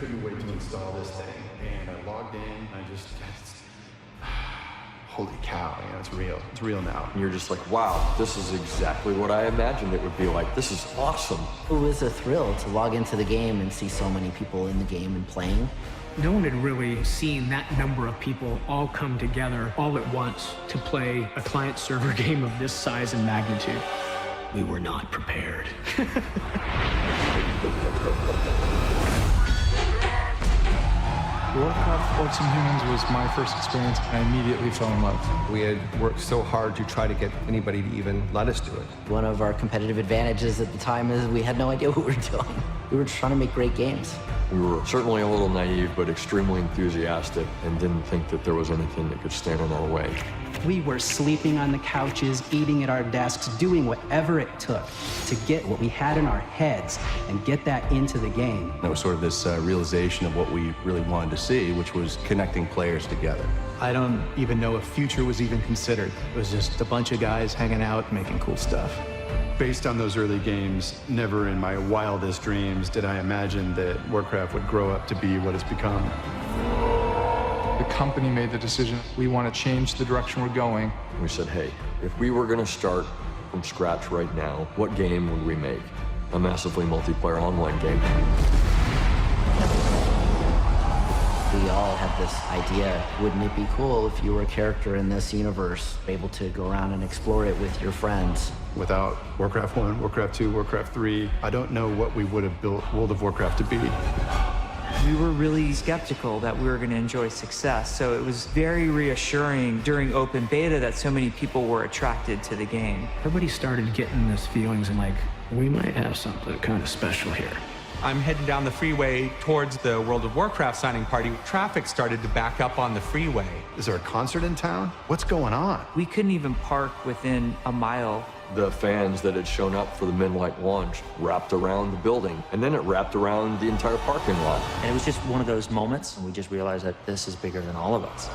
couldn't wait to install this thing. And I logged in, I just, holy cow, you know, it's real. It's real now. And you're just like, wow, this is exactly what I imagined it would be like. This is awesome. It was a thrill to log into the game and see so many people in the game and playing. No one had really seen that number of people all come together all at once to play a client-server game of this size and magnitude. We were not prepared. Warcraft Orcs and Humans was my first experience. I immediately fell in love. We had worked so hard to try to get anybody to even let us do it. One of our competitive advantages at the time is we had no idea what we were doing. We were just trying to make great games. We were certainly a little naive, but extremely enthusiastic, and didn't think that there was anything that could stand in our way. We were sleeping on the couches, eating at our desks, doing whatever it took to get what we had in our heads and get that into the game. There was sort of this realization of what we really wanted to see, which was connecting players together. I don't even know if future was even considered. It was just a bunch of guys hanging out, making cool stuff. Based on those early games, never in my wildest dreams did I imagine that Warcraft would grow up to be what it's become. The company made the decision, we want to change the direction we're going. We said, hey, if we were going to start from scratch right now, what game would we make? A massively multiplayer online game. We all had this idea, wouldn't it be cool if you were a character in this universe, able to go around and explore it with your friends? Without Warcraft 1, Warcraft 2, Warcraft 3, I don't know what we would have built World of Warcraft to be. We were really skeptical that we were going to enjoy success, so it was very reassuring during open beta that so many people were attracted to the game. Everybody started getting this feelings and like, we might have something kind of special here. I'm heading down the freeway towards the World of Warcraft signing party. Traffic started to back up on the freeway. Is there a concert in town? What's going on? We couldn't even park within a mile. The fans that had shown up for the Midnight launch wrapped around the building, and then it wrapped around the entire parking lot. And it was just one of those moments, and we just realized that this is bigger than all of us.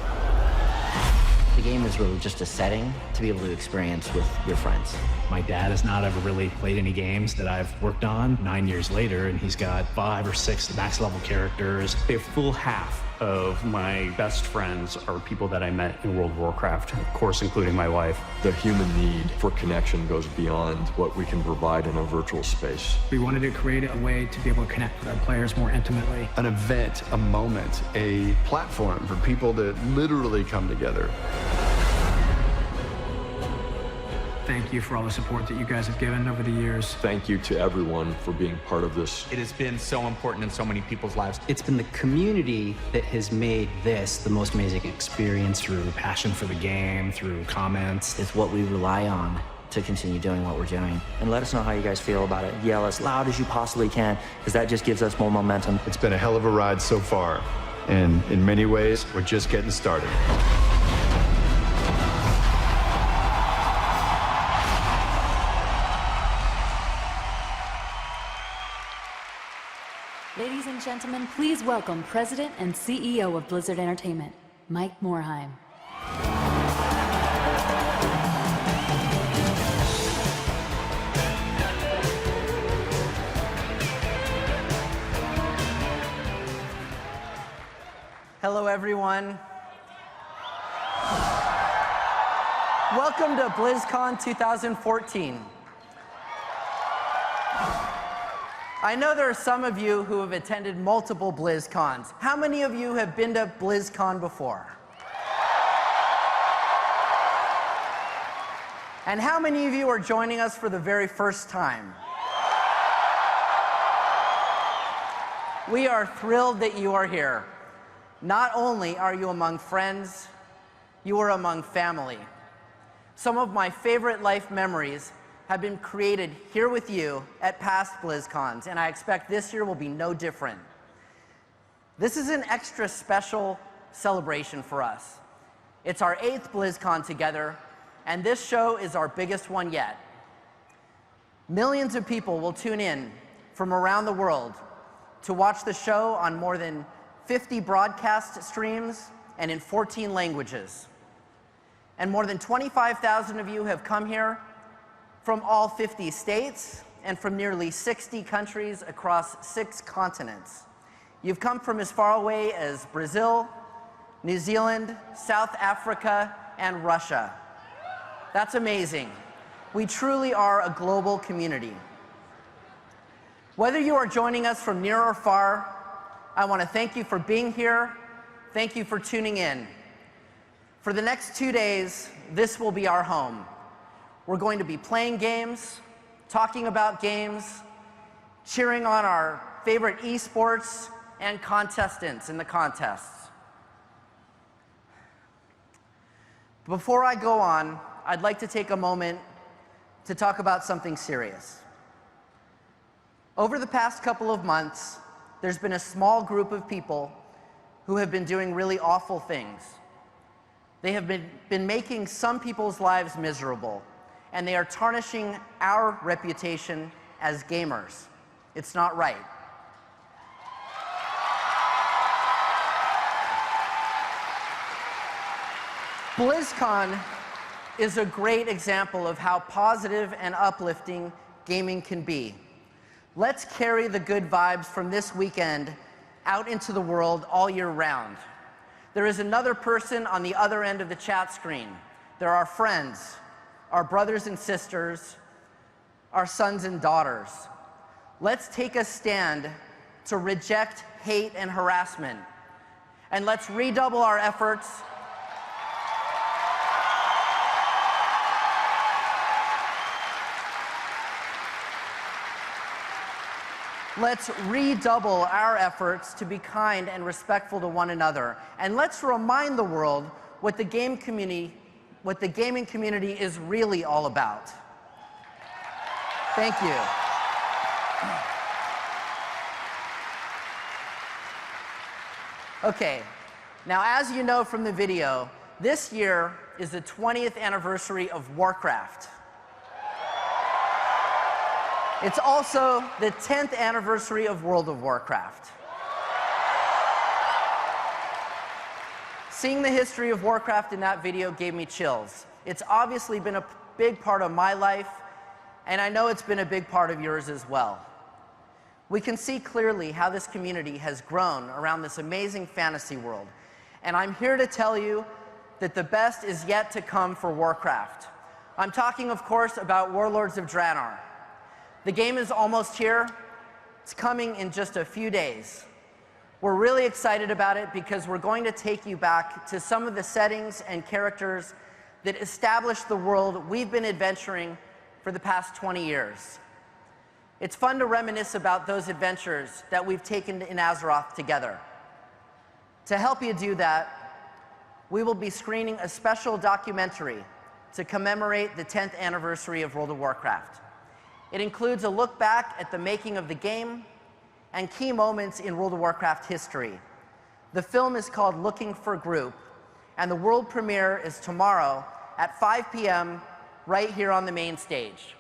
The game is really just a setting to be able to experience with your friends. My dad has not ever really played any games that I've worked on 9 years later, and he's got 5 or 6 max level characters. A full half of my best friends are people that I met in World of Warcraft, of course, including my wife. The human need for connection goes beyond what we can provide in a virtual space. We wanted to create a way to be able to connect with our players more intimately. An event, a moment, a platform for people to literally come together. Thank you for all the support that you guys have given over the years. Thank you to everyone for being part of this. It has been so important in so many people's lives. It's been the community that has made this the most amazing experience through passion for the game, through comments. It's what we rely on to continue doing what we're doing. And let us know how you guys feel about it. Yell as loud as you possibly can, because that just gives us more momentum. It's been a hell of a ride so far, and in many ways, we're just getting started. Ladies and gentlemen, please welcome President and CEO of Blizzard Entertainment, Mike Morhaime. Hello, everyone. Welcome to BlizzCon 2014. I know there are some of you who have attended multiple BlizzCons. How many of you have been to BlizzCon before? And how many of you are joining us for the very first time? We are thrilled that you are here. Not only are you among friends, you are among family. Some of my favorite life memories have been created here with you at past BlizzCons, and I expect this year will be no different. This is an extra special celebration for us. It's our 8th BlizzCon together, and this show is our biggest one yet. Millions of people will tune in from around the world to watch the show on more than 50 broadcast streams and in 14 languages. And more than 25,000 of you have come here from all 50 states and from nearly 60 countries across 6 continents. You've come from as far away as Brazil, New Zealand, South Africa, and Russia. That's amazing. We truly are a global community. Whether you are joining us from near or far, I want to thank you for being here. Thank you for tuning in. For the next 2 days, this will be our home. We're going to be playing games, talking about games, cheering on our favorite esports and contestants in the contests. Before I go on, I'd like to take a moment to talk about something serious. Over the past couple of months, there's been a small group of people who have been doing really awful things. They have been making some people's lives miserable, and they are tarnishing our reputation as gamers. It's not right. BlizzCon is a great example of how positive and uplifting gaming can be. Let's carry the good vibes from this weekend out into the world all year round. There is another person on the other end of the chat screen. There are friends, our brothers and sisters, our sons and daughters. Let's take a stand to reject hate and harassment. And let's redouble our efforts to be kind and respectful to one another. And let's remind the world what the gaming community is really all about. Thank you. Okay, now as you know from the video, this year is the 20th anniversary of Warcraft. It's also the 10th anniversary of World of Warcraft. Seeing the history of Warcraft in that video gave me chills. It's obviously been a big part of my life, and I know it's been a big part of yours as well. We can see clearly how this community has grown around this amazing fantasy world, and I'm here to tell you that the best is yet to come for Warcraft. I'm talking, of course, about Warlords of Draenor. The game is almost here. It's coming in just a few days. We're really excited about it because we're going to take you back to some of the settings and characters that established the world we've been adventuring for the past 20 years. It's fun to reminisce about those adventures that we've taken in Azeroth together. To help you do that, we will be screening a special documentary to commemorate the 10th anniversary of World of Warcraft. It includes a look back at the making of the game and key moments in World of Warcraft history. The film is called Looking for Group, and the world premiere is tomorrow at 5 p.m. right here on the main stage.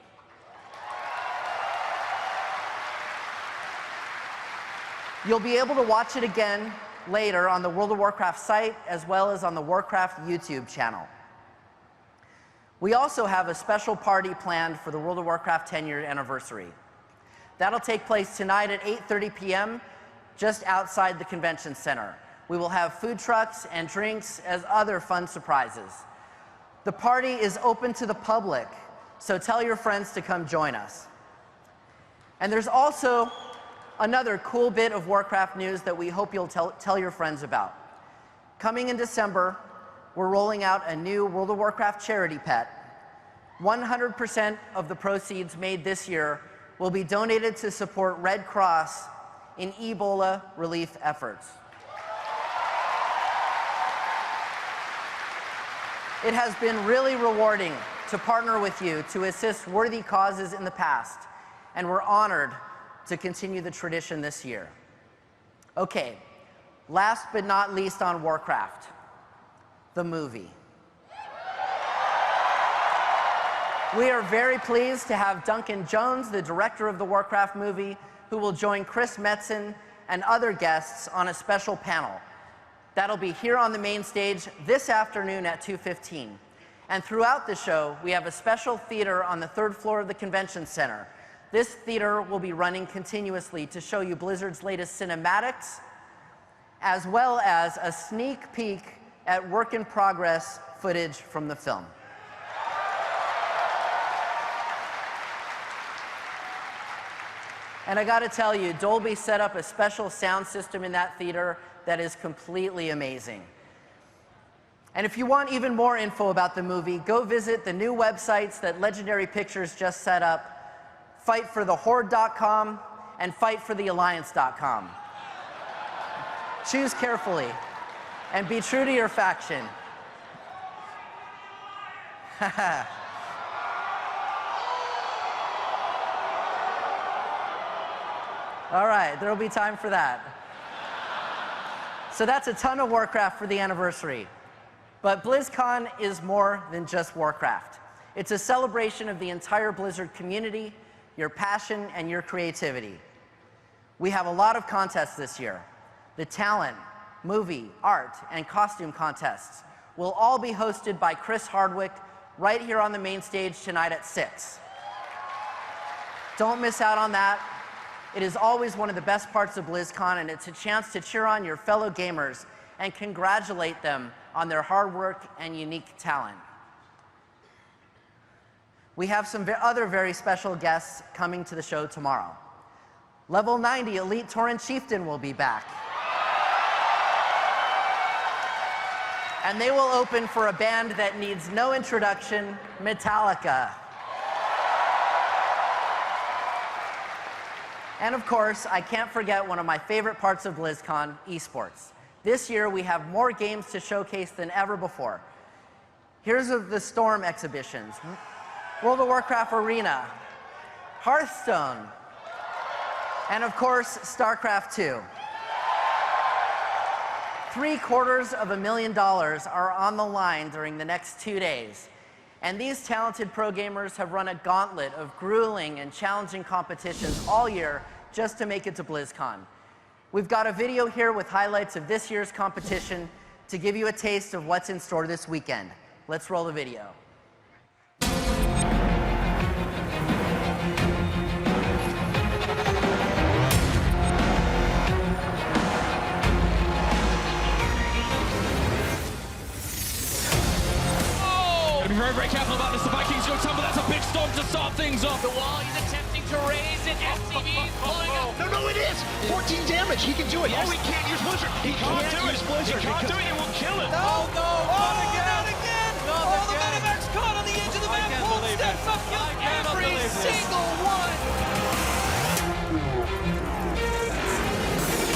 You'll be able to watch it again later on the World of Warcraft site as well as on the Warcraft YouTube channel. We also have a special party planned for the World of Warcraft 10-year anniversary. That'll take place tonight at 8:30 p.m. just outside the convention center. We will have food trucks and drinks as other fun surprises. The party is open to the public, so tell your friends to come join us. And there's also another cool bit of Warcraft news that we hope you'll tell your friends about. Coming in December, we're rolling out a new World of Warcraft charity pet. 100% of the proceeds made this year will be donated to support Red Cross in Ebola relief efforts. It has been really rewarding to partner with you to assist worthy causes in the past, and we're honored to continue the tradition this year. Okay, last but not least on Warcraft, the movie. We are very pleased to have Duncan Jones, the director of the Warcraft movie, who will join Chris Metzen and other guests on a special panel. That'll be here on the main stage this afternoon at 2:15. And throughout the show, we have a special theater on the 3rd floor of the convention center. This theater will be running continuously to show you Blizzard's latest cinematics as well as a sneak peek at work-in-progress footage from the film. And I gotta tell you, Dolby set up a special sound system in that theater that is completely amazing. And if you want even more info about the movie, go visit the new websites that Legendary Pictures just set up, fightforthehorde.com and fightforthealliance.com. Choose carefully and be true to your faction. All right, there'll be time for that. So that's a ton of Warcraft for the anniversary. But BlizzCon is more than just Warcraft. It's a celebration of the entire Blizzard community, your passion, and your creativity. We have a lot of contests this year. The talent, movie, art, and costume contests will all be hosted by Chris Hardwick right here on the main stage tonight at 6. Don't miss out on that. It is always one of the best parts of BlizzCon, and it's a chance to cheer on your fellow gamers and congratulate them on their hard work and unique talent. We have some other very special guests coming to the show tomorrow. Level 90 Elite Tauren Chieftain will be back. And they will open for a band that needs no introduction, Metallica. And of course, I can't forget one of my favorite parts of BlizzCon, esports. This year, we have more games to showcase than ever before. Here's the Storm exhibitions, World of Warcraft Arena, Hearthstone, and of course, StarCraft 2. $750,000 are on the line during the next 2 days. And these talented pro gamers have run a gauntlet of grueling and challenging competitions all year just to make it to BlizzCon. We've got a video here with highlights of this year's competition to give you a taste of what's in store this weekend. Let's roll the video. Be very, very careful about this. The Vikings go tumble. That's a big storm to start things off. The wall, he's attempting to raise it. SCV's pulling up. No, it is. 14 damage. He can do it. Oh, he can't use Blizzard. He can't use Blizzard. He can't do it. It will kill it. No, not again. Oh, the Medivac caught on the edge of the map. Bolt steps up, kills every single one.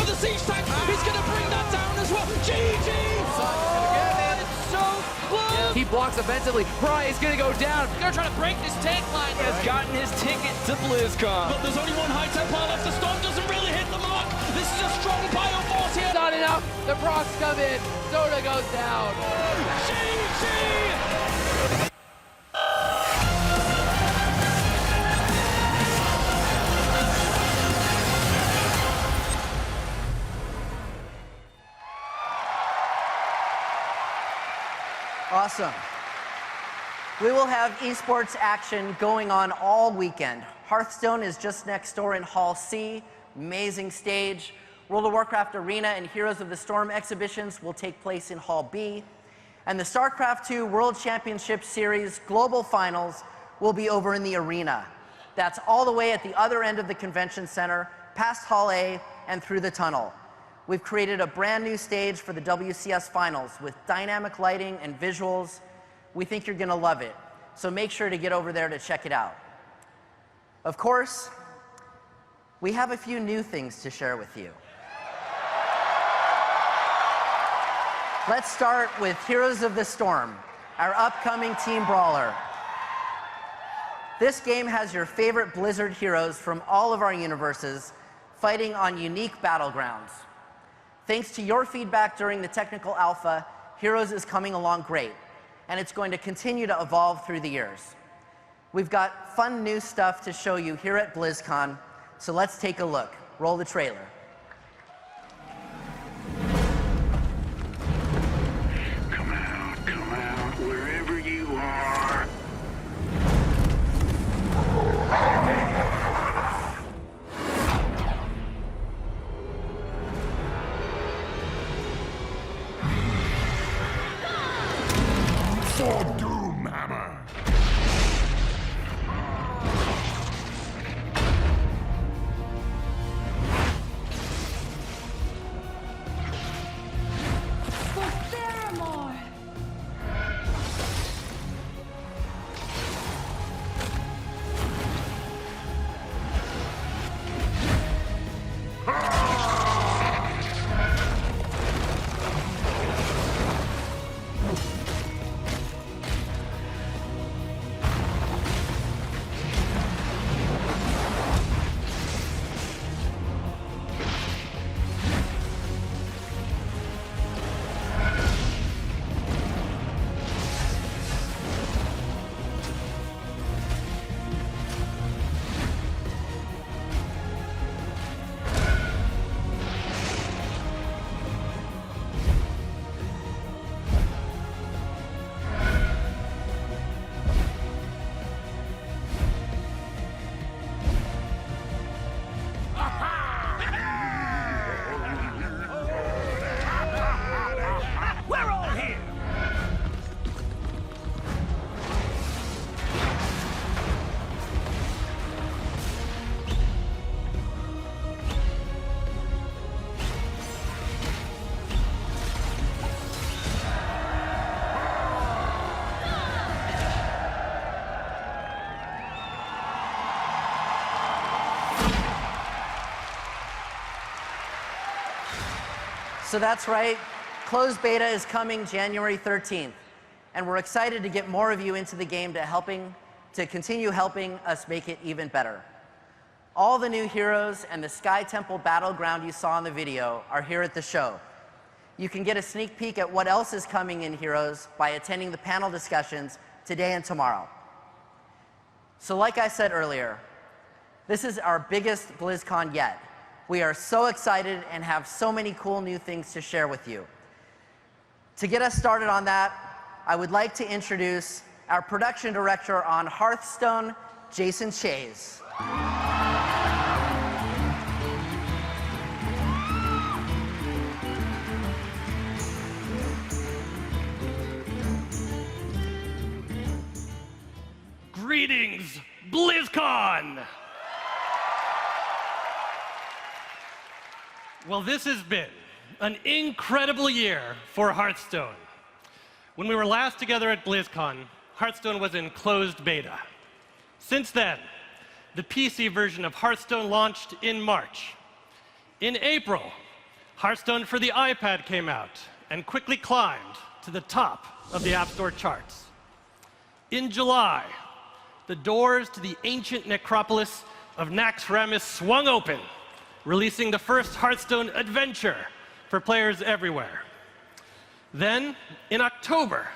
For the siege tank, he's going to bring that down as well. GG. He blocks offensively. Bry is going to go down. They're trying to break this tank line. He has gotten his ticket to BlizzCon. But there's only one high Templar left. The storm doesn't really hit the mark. This is a strong bioforce here. Not enough. The procs come in. Soda goes down. GG! Awesome. We will have esports action going on all weekend. Hearthstone is just next door in Hall C, amazing stage. World of Warcraft Arena and Heroes of the Storm exhibitions will take place in Hall B. And the StarCraft 2 World Championship Series Global Finals will be over in the arena. That's all the way at the other end of the convention center, past Hall A and through the tunnel. We've created a brand new stage for the WCS Finals with dynamic lighting and visuals. We think you're going to love it, so make sure to get over there to check it out. Of course, we have a few new things to share with you. Let's start with Heroes of the Storm, our upcoming team brawler. This game has your favorite Blizzard heroes from all of our universes fighting on unique battlegrounds. Thanks to your feedback during the technical alpha, Heroes is coming along great, and it's going to continue to evolve through the years. We've got fun new stuff to show you here at BlizzCon, so let's take a look. Roll the trailer. Come out, wherever you are. for Doomhammer! So that's right, closed beta is coming January 13th, and we're excited to get more of you into the game to continue helping us make it even better. All the new heroes and the Sky Temple battleground you saw in the video are here at the show. You can get a sneak peek at what else is coming in Heroes by attending the panel discussions today and tomorrow. So like I said earlier, this is our biggest BlizzCon yet. We are so excited and have so many cool new things to share with you. To get us started on that, I would like to introduce our production director on Hearthstone, Jason Shays. Greetings, BlizzCon! Well, this has been an incredible year for Hearthstone. When we were last together at BlizzCon, Hearthstone was in closed beta. Since then, the PC version of Hearthstone launched in March. In April, Hearthstone for the iPad came out and quickly climbed to the top of the App Store charts. In July, the doors to the ancient necropolis of Naxxramas swung open, releasing the first Hearthstone adventure for players everywhere. Then, in October,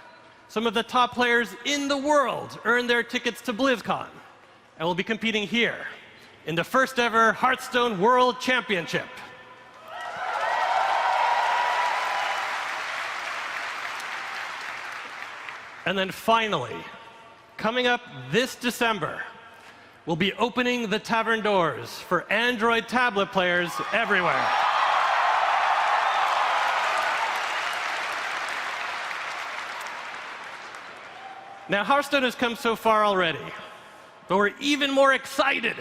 some of the top players in the world earned their tickets to BlizzCon and will be competing here in the first ever Hearthstone World Championship. And then finally, coming up this December, we'll be opening the tavern doors for Android tablet players everywhere. Now, Hearthstone has come so far already, but we're even more excited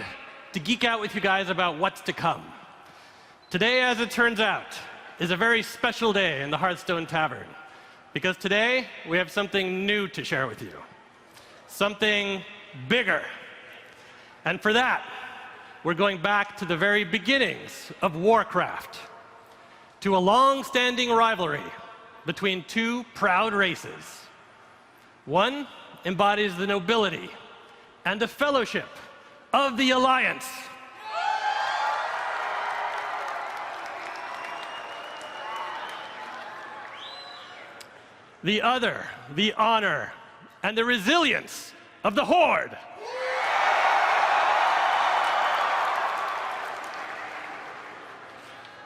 to geek out with you guys about what's to come. Today, as it turns out, is a very special day in the Hearthstone Tavern, because today we have something new to share with you, something bigger. And for that, we're going back to the very beginnings of Warcraft, to a long-standing rivalry between two proud races. One embodies the nobility and the fellowship of the Alliance. The other, the honor and the resilience of the Horde.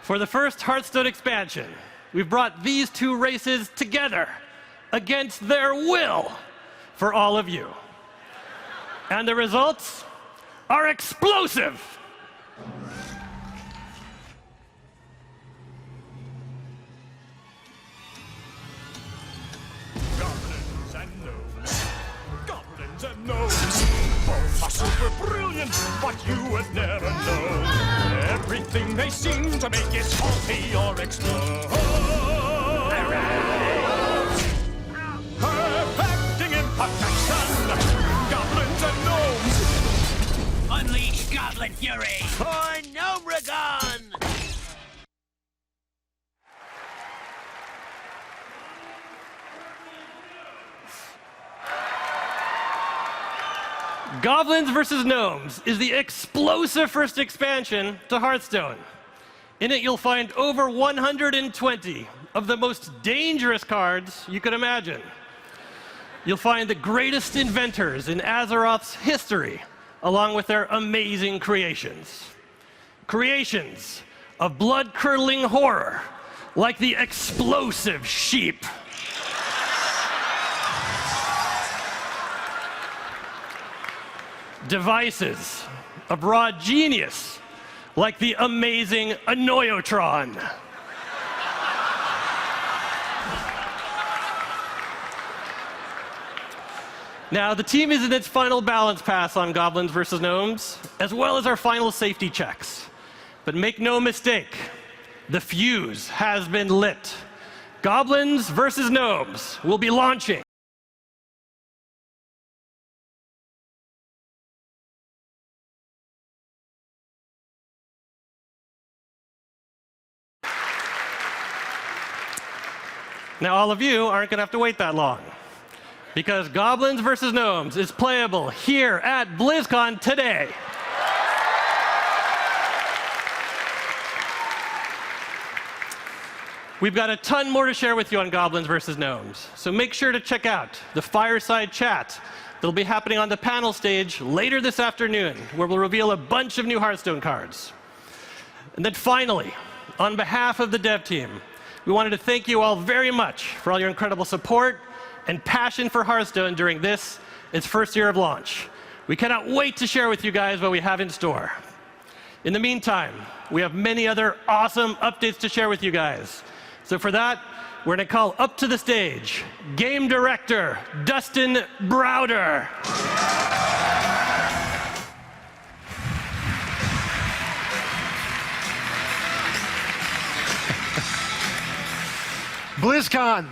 For the first Hearthstone expansion, we've brought these two races together against their will for all of you. And the results are explosive. Goblins and gnomes. what you would never know. Everything they seem to make is salty or explode. Perfecting imperfection, goblins and gnomes. Unleash goblin fury for Gnomragon! Goblins vs. Gnomes is the explosive first expansion to Hearthstone. In it, you'll find over 120 of the most dangerous cards you could imagine. You'll find the greatest inventors in Azeroth's history, along with their amazing creations. Creations of blood-curdling horror, like the explosive sheep. Devices of raw genius, like the amazing Annoyotron. Now, the team is in its final balance pass on Goblins vs. Gnomes, as well as our final safety checks. But make no mistake, the fuse has been lit. Goblins vs. Gnomes will be launching. Now, all of you aren't going to have to wait that long, because Goblins vs. Gnomes is playable here at BlizzCon today. We've got a ton more to share with you on Goblins vs. Gnomes, so make sure to check out the fireside chat that'll be happening on the panel stage later this afternoon, where we'll reveal a bunch of new Hearthstone cards. And then finally, on behalf of the dev team, we wanted to thank you all very much for all your incredible support and passion for Hearthstone during this, its first year of launch. We cannot wait to share with you guys what we have in store. In the meantime, we have many other awesome updates to share with you guys. So for that, we're going to call up to the stage Game Director Dustin Browder. BlizzCon,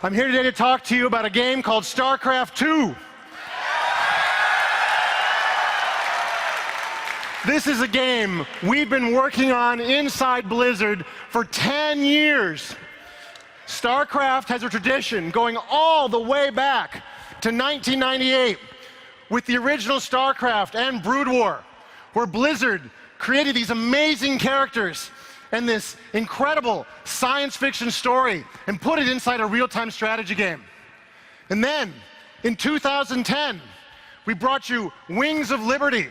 I'm here today to talk to you about a game called StarCraft 2. This is a game we've been working on inside Blizzard for 10 years. StarCraft has a tradition going all the way back to 1998 with the original StarCraft and Brood War, where Blizzard created these amazing characters and this incredible science fiction story and put it inside a real-time strategy game. And then, in 2010, we brought you Wings of Liberty,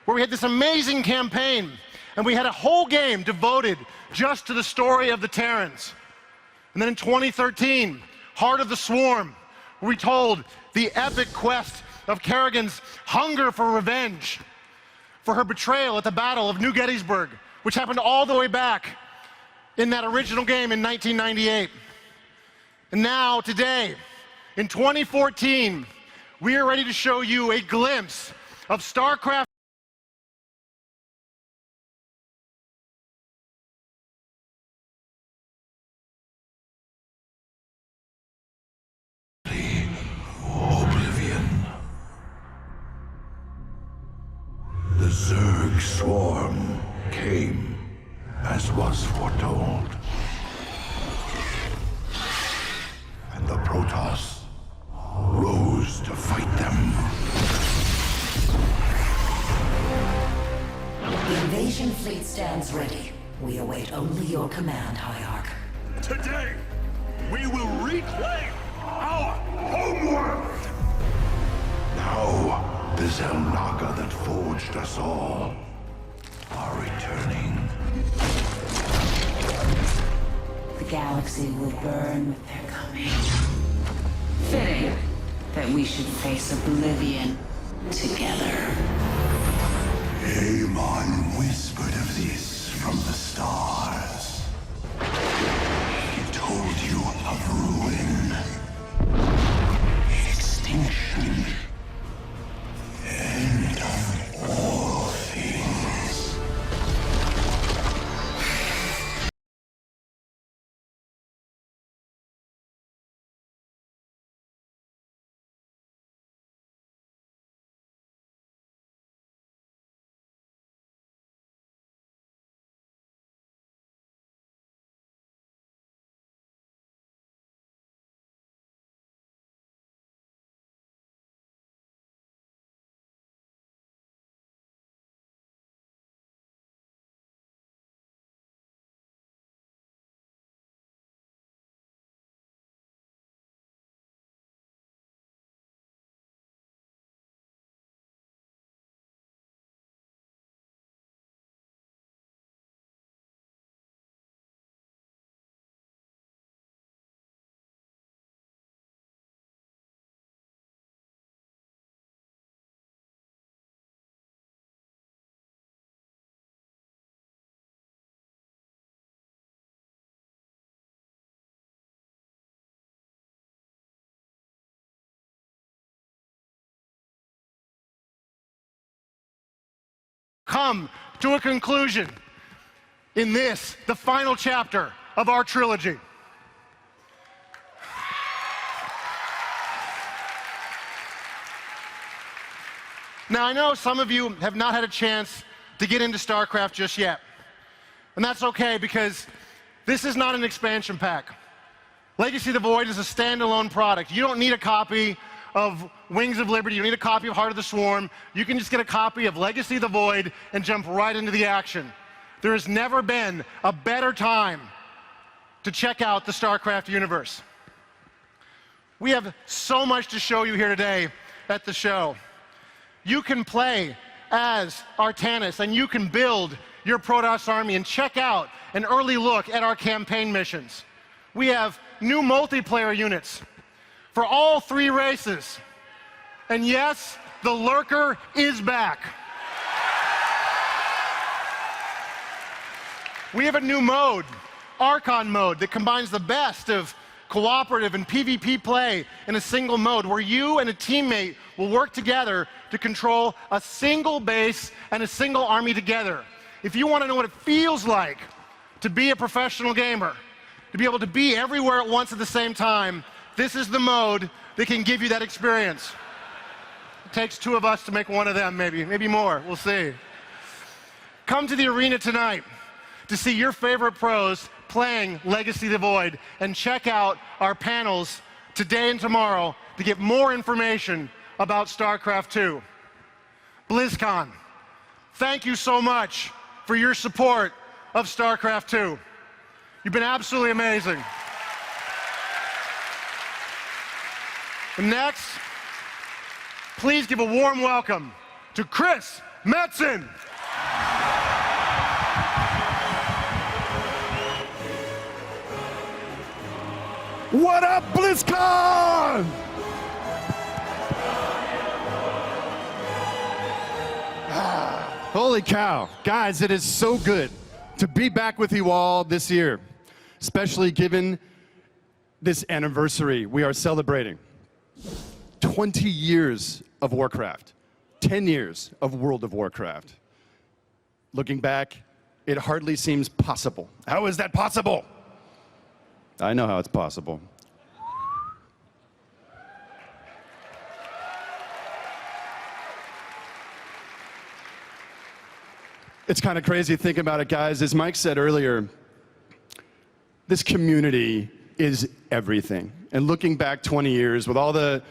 where we had this amazing campaign, and we had a whole game devoted just to the story of the Terrans. And then in 2013, Heart of the Swarm, where we told the epic quest of Kerrigan's hunger for revenge, for her betrayal at the Battle of New Gettysburg, which happened all the way back in that original game in 1998. And now, today, in 2014, we are ready to show you a glimpse of StarCraft. Oblivion. The Zerg swarm came as was foretold. And the Protoss rose to fight them. The invasion fleet stands ready. We await only your command, High Arch. Today, we will reclaim our homeworld! Now, the Zelnaga that forged us all are returning. The galaxy will burn with their coming. Fitting that we should face oblivion together. Amon whispered of this from the stars. He told you of ruin, extinction, end of all. come to a conclusion in this, the final chapter of our trilogy. Now, I know some of you have not had a chance to get into StarCraft just yet. And that's okay, because this is not an expansion pack. Legacy of the Void is a standalone product. You don't need a copy of Wings of Liberty. You don't need a copy of Heart of the Swarm. You can just get a copy of Legacy of the Void and jump right into the action. There has never been a better time to check out the StarCraft universe. We have so much to show you here today at the show. You can play as Artanis, and you can build your Protoss army and check out an early look at our campaign missions. We have new multiplayer units for all 3 races. And yes, the Lurker is back. We have a new mode, Archon mode, that combines the best of cooperative and PvP play in a single mode, where you and a teammate will work together to control a single base and a single army together. If you want to know what it feels like to be a professional gamer, to be able to be everywhere at once at the same time, this is the mode that can give you that experience. It takes 2 of us to make one of them, maybe more, we'll see. Come to the arena tonight to see your favorite pros playing Legacy of the Void, and check out our panels today and tomorrow to get more information about StarCraft 2. BlizzCon, thank you so much for your support of StarCraft 2. You've been absolutely amazing. And next, please give a warm welcome to Chris Metzen. What up, BlizzCon? Holy cow. Guys, it is so good to be back with you all this year, especially given this anniversary we are celebrating. 20 years of Warcraft, 10 years of World of Warcraft. Looking back, it hardly seems possible. How is that possible? I know how it's possible. It's kind of crazy to think about it, guys. As Mike said earlier, this community is everything. And looking back 20 years with all the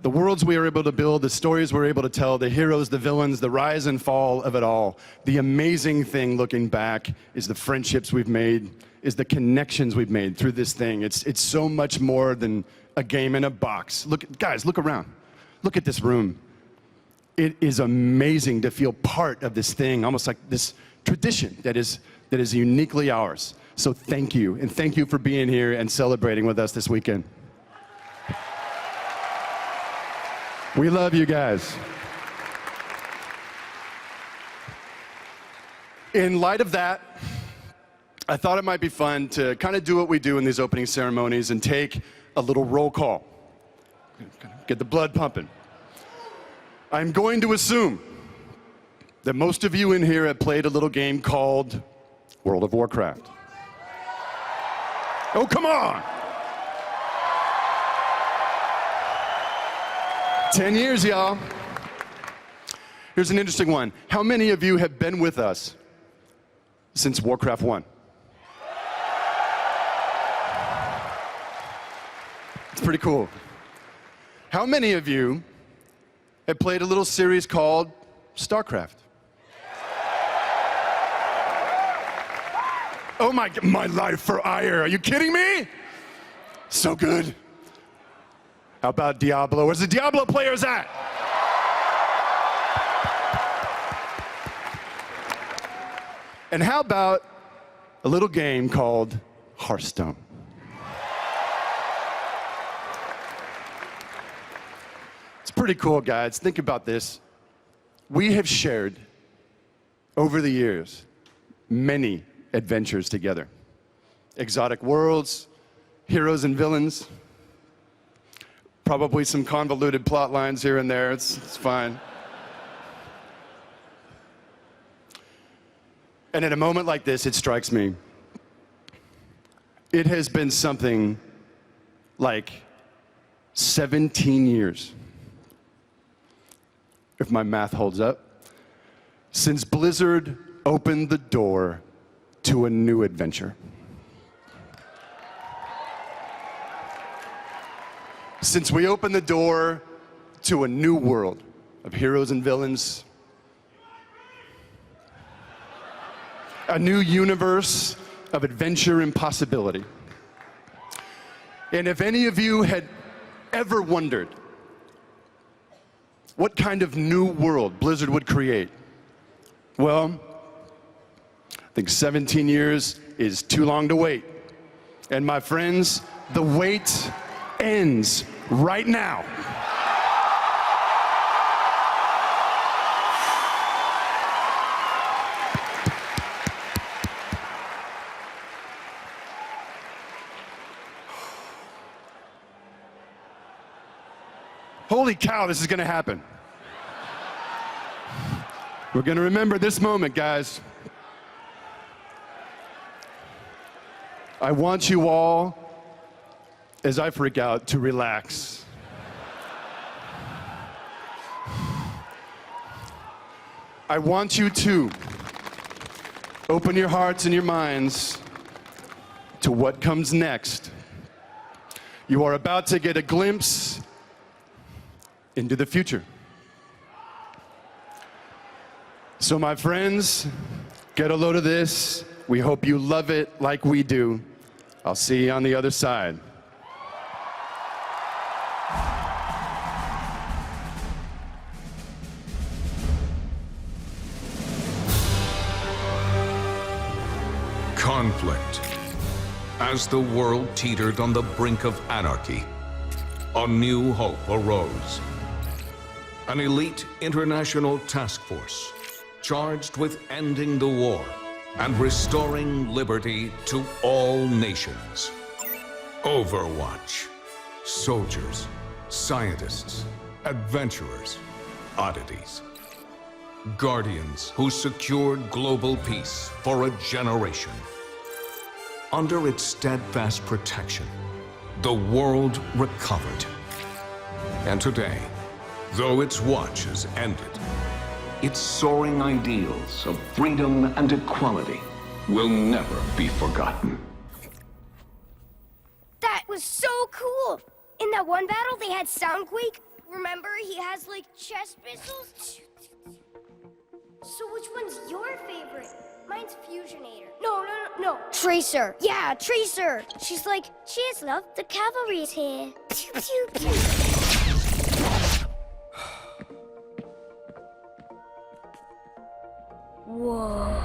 worlds we were able to build, the stories we were able to tell, the heroes, the villains, the rise and fall of it all, the amazing thing looking back is the friendships we've made, is the connections we've made through this thing. It's so much more than a game in a box. Look, guys, look around. Look at this room. It is amazing to feel part of this thing, almost like this tradition that is uniquely ours. So thank you, and thank you for being here and celebrating with us this weekend. We love you guys. In light of that, I thought it might be fun to kind of do what we do in these opening ceremonies and take a little roll call. Get the blood pumping. I'm going to assume that most of you in here have played a little game called World of Warcraft. Oh, come on! 10 years, y'all. Here's an interesting one. How many of you have been with us since Warcraft 1? It's pretty cool. How many of you have played a little series called StarCraft? Oh my life for ire. Are you kidding me? So good. How about Diablo? Where's the Diablo players at? And how about a little game called Hearthstone? It's pretty cool, guys. Think about this. We have shared, over the years, many adventures together. Exotic worlds, heroes and villains, probably some convoluted plot lines here and there. It's fine. And at a moment like this, it strikes me. It has been something like 17 years, if my math holds up, since Blizzard opened the door to a new adventure. Since we opened the door to a new world of heroes and villains, a new universe of adventure and possibility. And if any of you had ever wondered what kind of new world Blizzard would create, well, I think 17 years is too long to wait. And my friends, the wait ends right now. Holy cow, this is going to happen. We're going to remember this moment, guys. I want you all, as I freak out, to relax. I want you to open your hearts and your minds to what comes next. You are about to get a glimpse into the future. So my friends, get a load of this. We hope you love it like we do. I'll see you on the other side. Conflict. As the world teetered on the brink of anarchy, a new hope arose. An elite international task force charged with ending the war and restoring liberty to all nations. Overwatch. Soldiers, scientists, adventurers, oddities. Guardians who secured global peace for a generation. Under its steadfast protection, the world recovered. And today, though its watch has ended, its soaring ideals of freedom and equality will never be forgotten. That was so cool! In that one battle, they had Soundquake. Remember, he has, like, chest missiles? So which one's your favorite? Mine's Fusionator. No. Tracer. Yeah, Tracer. She's like, cheers, love. The cavalry's here. Pew, pew, pew. Whoa.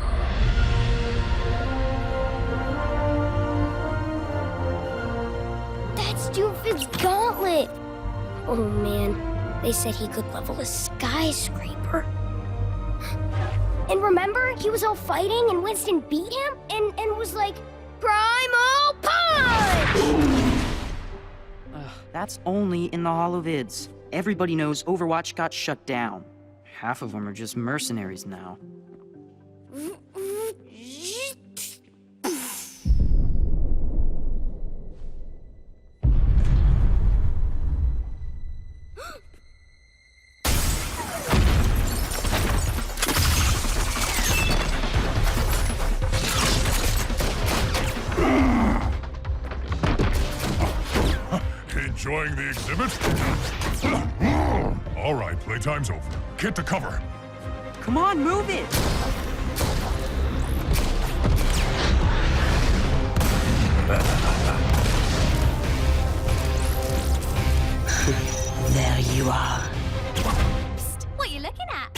That's Doomfist's gauntlet. Oh, man. They said he could level a skyscraper. And remember, he was all fighting and Winston beat him and was like, Primal Punch! That's only in the holovids. Everybody knows Overwatch got shut down. Half of them are just mercenaries now. Enjoying the exhibit? All right, playtime's over. Get to cover. Come on, move it! There you are. Psst, what are you looking at?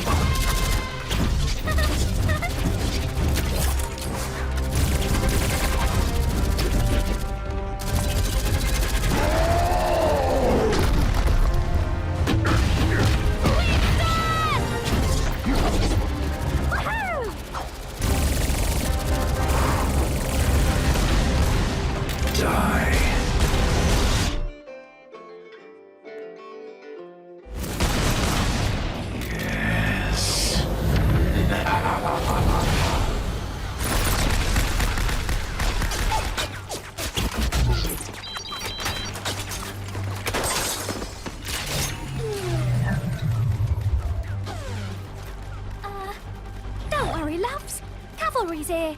He's here.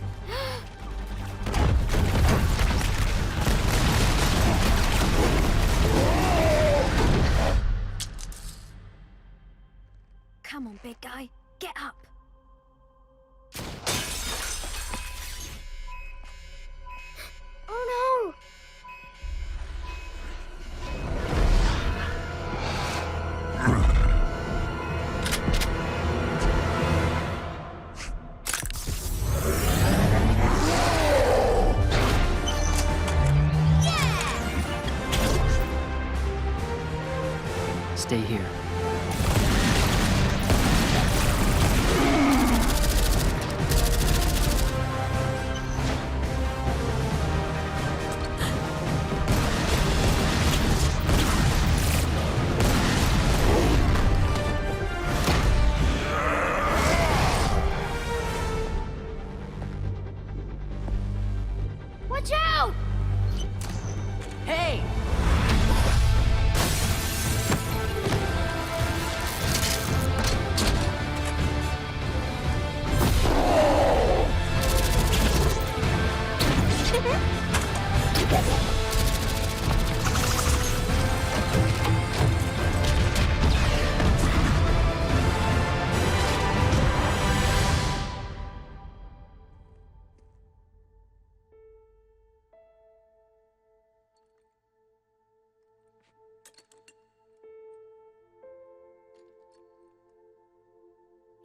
Come on, big guy. Get up. Oh no! Stay here. Watch out! Hey!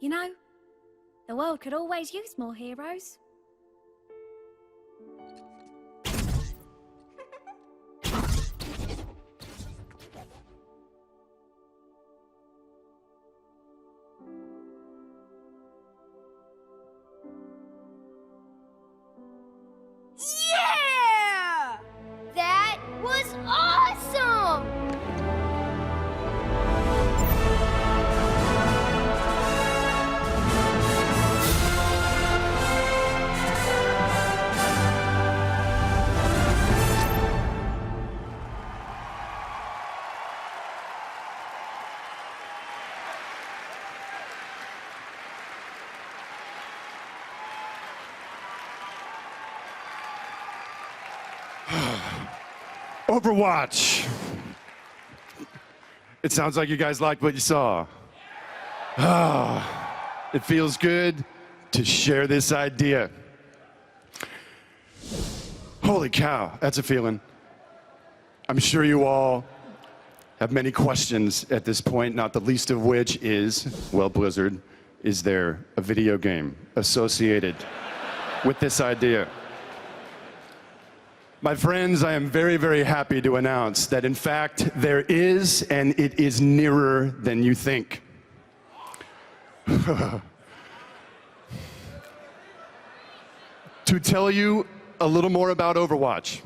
You know, the world could always use more heroes. Yeah! That was awesome! Overwatch. It sounds like you guys liked what you saw. It feels good to share this idea. Holy cow, that's a feeling. I'm sure you all have many questions at this point, not the least of which is, well, Blizzard, is there a video game associated with this idea? My friends, I am very, very happy to announce that in fact there is, and it is nearer than you think. To tell you a little more about Overwatch,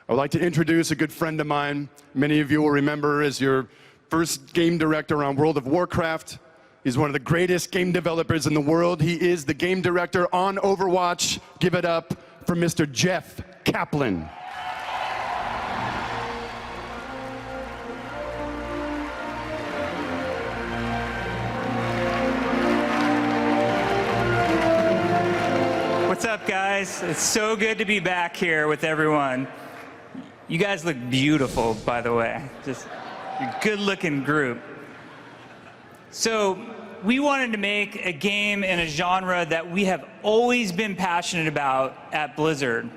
I would like to introduce a good friend of mine. Many of you will remember as your first game director on World of Warcraft. He's one of the greatest game developers in the world. He is the game director on Overwatch. Give it up for Mr. Jeff Kaplan. What's up, guys? It's so good to be back here with everyone. You guys look beautiful, by the way. Just a good-looking group. So we wanted to make a game in a genre that we have always been passionate about at Blizzard.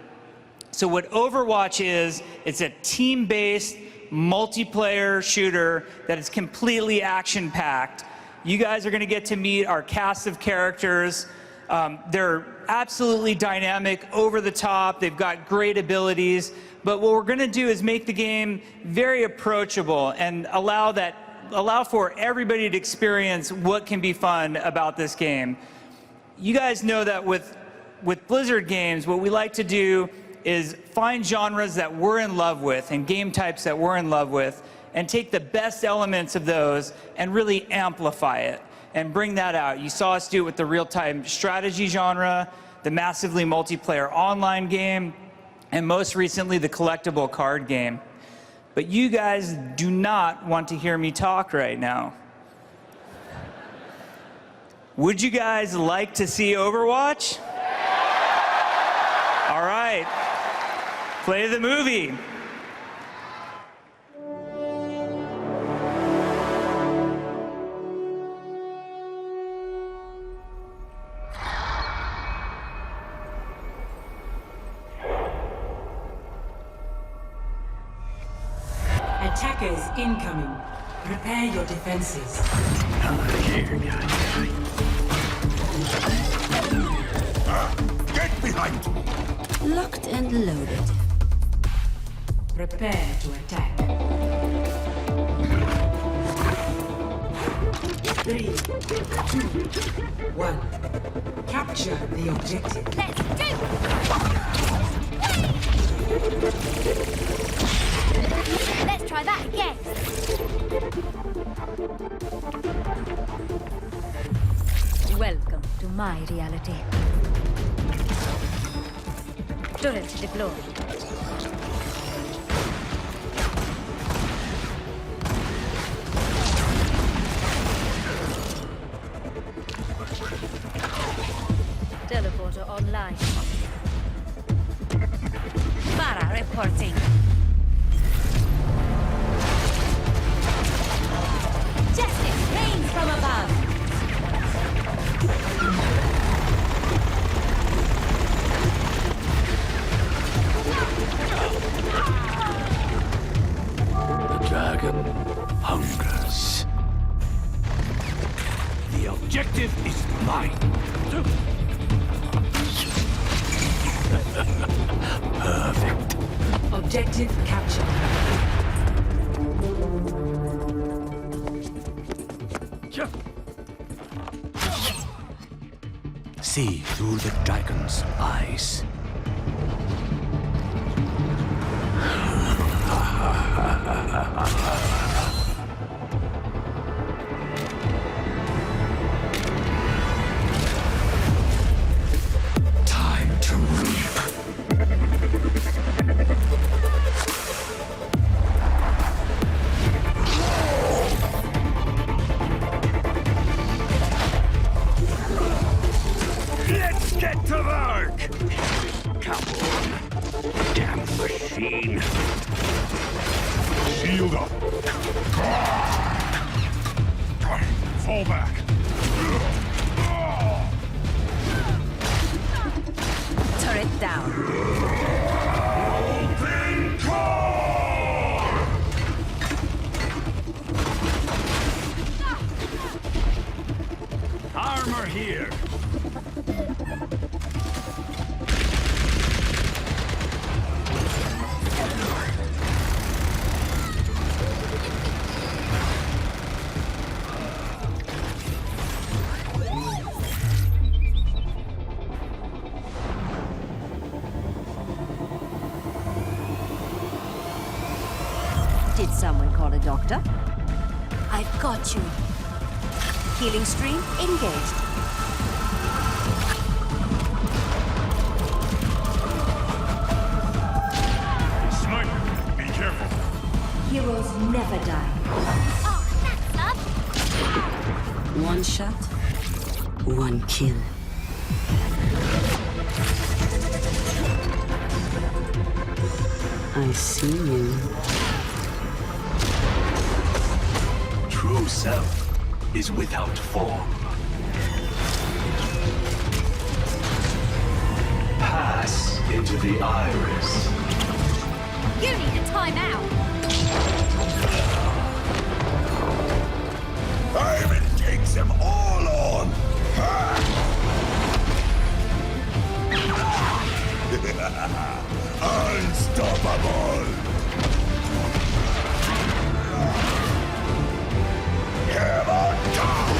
So what Overwatch is, it's a team-based multiplayer shooter that is completely action-packed. You guys are going to get to meet our cast of characters. They're absolutely dynamic, over the top. They've got great abilities. But what we're going to do is make the game very approachable and allow for everybody to experience what can be fun about this game. You guys know that with Blizzard games, what we like to do is find genres that we're in love with and game types that we're in love with and take the best elements of those and really amplify it and bring that out. You saw us do it with the real-time strategy genre, the massively multiplayer online game, and most recently the collectible card game. But you guys do not want to hear me talk right now. Would you guys like to see Overwatch? All right. Play the movie. Attackers incoming. Prepare your defenses. Get behind! Locked and loaded. Prepare to attack. 3, 2, 1. Capture the objective. Let's do Let's try that again. Welcome to my reality. Turret deployed. Teleporter online. Vara reporting. Justice reigns from above. The dragon hungers. The objective is mine. Perfect. Objective captured. See through the dragon's eyes. Time to reap. Let's get to work! Come on, damn machine. Shield up. Fall back. Turret down. Open core! Armor here. Did someone call a doctor? I've got you. Healing stream engaged. Sniper, be careful. Heroes never die. Oh, that's up. One shot, one kill. I see you. True self is without form. Pass into the iris. You need a timeout. Ivan takes them all on! Unstoppable! Hammer down!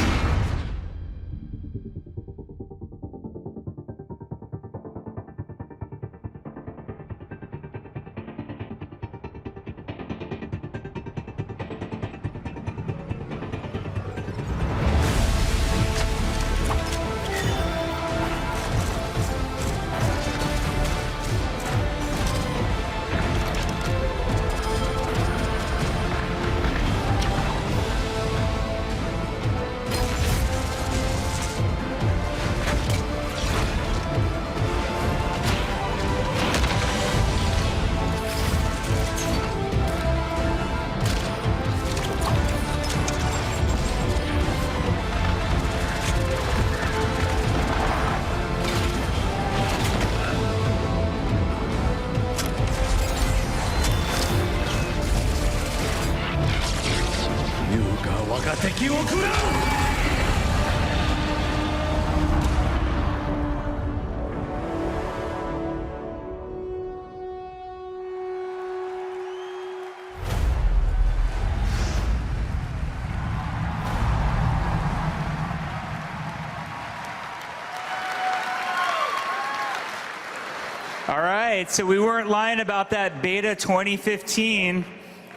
All right, so we weren't lying about that beta 2015.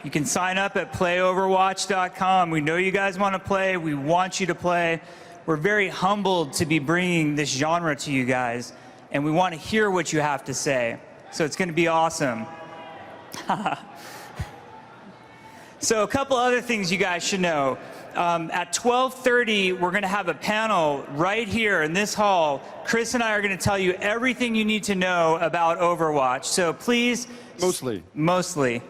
You can sign up at playoverwatch.com. We know you guys want to play. We want you to play. We're very humbled to be bringing this genre to you guys, and we want to hear what you have to say. So it's going to be awesome. So a couple other things you guys should know. At 12:30, we're going to have a panel right here in this hall. Chris and I are going to tell you everything you need to know about Overwatch. So please... Mostly.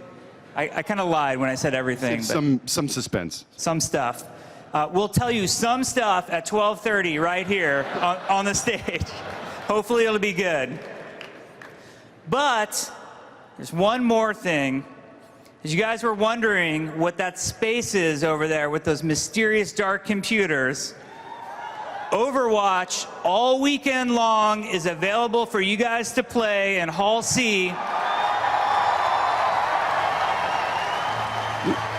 I kind of lied when I said everything. Some suspense. Some stuff. We'll tell you some stuff at 12:30 right here on the stage. Hopefully it'll be good. But there's one more thing. As you guys were wondering what that space is over there with those mysterious dark computers, Overwatch all weekend long is available for you guys to play in Hall C.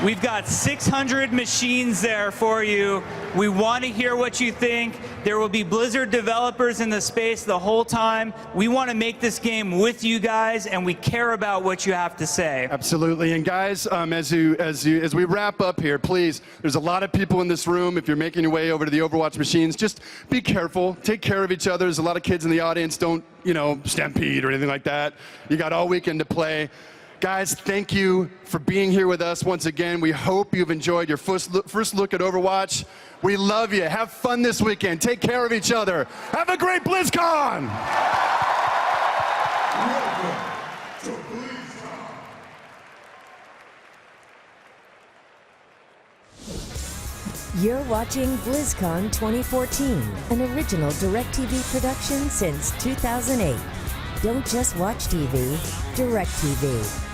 We've got 600 machines there for you. We want to hear what you think. There will be Blizzard developers in the space the whole time. We want to make this game with you guys, and we care about what you have to say. Absolutely. And guys, as we wrap up here, please, there's a lot of people in this room. If you're making your way over to the Overwatch machines, just be careful. Take care of each other. There's a lot of kids in the audience. Don't, stampede or anything like that. You got all weekend to play. Guys, thank you for being here with us once again. We hope you've enjoyed your first look at Overwatch. We love you. Have fun this weekend. Take care of each other. Have a great BlizzCon! You're watching BlizzCon 2014, an original DirecTV production since 2008. Don't just watch TV, DirecTV.